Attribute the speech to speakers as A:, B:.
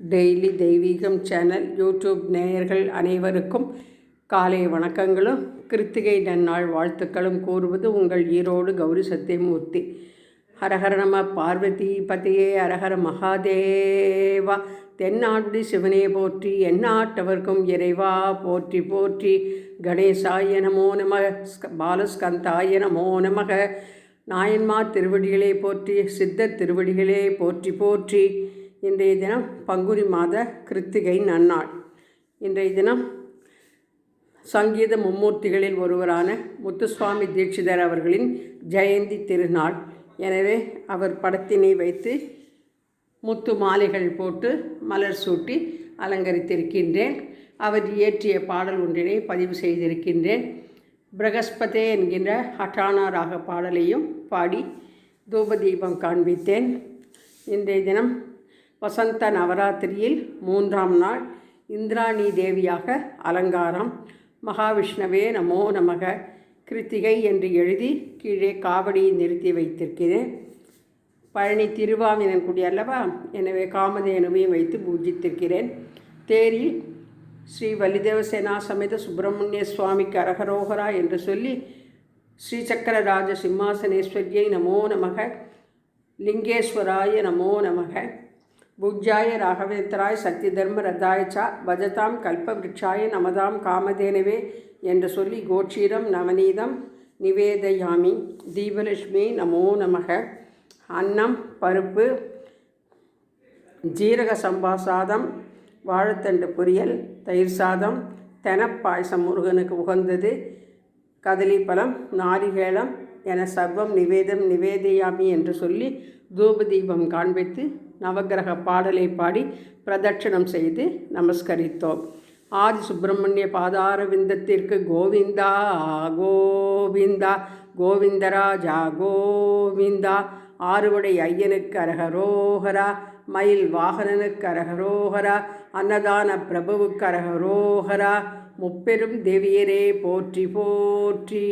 A: Daily தெய்வீகம் channel YouTube நேயர்கள் அனைவருக்கும் காலை வணக்கங்களும் கிருத்திகை நன்னாள் வாழ்த்துக்களும் கூறுவது உங்கள் ஈரோடு கௌரி சத்தியமூர்த்தி. ஹரஹர நம பார்வதி பதையே அரஹர மகாதேவா. தென்னாடுடி சிவனே போற்றி, எந்நாட்டவர்க்கும் இறைவா போற்றி போற்றி. கணேசாய நமோ நம, பாலஸ்கந்தாய நமோ நமக. நாயன்மார் திருவடிகளே போற்றி, சித்தர் திருவடிகளே போற்றி போற்றி. இன்றைய தினம் பங்குனி மாத கிருத்திகை நன்னாள். இன்றைய தினம் சங்கீத மும்மூர்த்திகளில் ஒருவரான முத்துசுவாமி தீட்சிதர் அவர்களின் ஜெயந்தி திருநாள். எனவே அவர் படத்தினை வைத்து முத்து மாலைகள் போட்டு மலர் சூட்டி அலங்கரித்திருக்கின்றேன். அவர் இயற்றிய பாடல் ஒன்றினை பதிவு செய்திருக்கின்றேன். பிரகஸ்பதே என்கின்ற ஹட்டானா ராக பாடலையும் பாடி தூபதீபம் காண்பித்தேன். இன்றைய தினம் வசந்த நவராத்திரியில் 3ஆம் நாள் இந்திராணி தேவியாக அலங்காரம். மகாவிஷ்ணவே நமோ நமக. கிருத்திகை என்று எழுதி கீழே காவடியை நிறுத்தி வைத்திருக்கிறேன். பழனி திருவாவினன்குடி அல்லவா, எனவே காமதேனுவையும் வைத்து பூஜித்திருக்கிறேன். தேரில் ஸ்ரீ வலிதேவசேனா சமேத சுப்பிரமணிய சுவாமிக்கு அரகரோகரா என்று சொல்லி ஸ்ரீசக்கரராஜ சிம்மாசனேஸ்வரியை நமோ நமக, லிங்கேஸ்வராய நமோ நமக, பூஜ்யாய ராகவேந்திராய சத்யதர்ம ரதாயச்சா பஜதாம் கல்பவ்ருட்சாய நமதாம் காமதேனவே என்று சொல்லி கோட்சீரம் நவநீதம் நிவேதயாமி. தீபலட்சுமி நமோ நமக. அன்னம், பருப்பு, ஜீரக சம்பா சாதம், வாழைத்தண்டு பொரியல், தயிர் சாதம், தெனப்பாயசம் முருகனுக்கு உகந்தது, கதலிப்பழம், நாரிகேளம் என சர்வம் நிவேதயாமி என்று சொல்லி தூபதீபம் காண்பித்து நவகிரக பாடலை பாடி பிரதட்சணம் செய்து நமஸ்கரித்தோம். ஆதி சுப்பிரமணிய பாதார விந்தத்திற்கு கோவிந்தா கோவிந்தா, கோவிந்தராஜா கோவிந்தா. ஆறுவடை ஐயனுக்கு அரகரோகரா, மயில் வாகனனுக்கு அரகரோகரா, அன்னதான பிரபுவுக்கு அரகரோகரா, முப்பெரும் தேவியரே போற்றி போற்றி.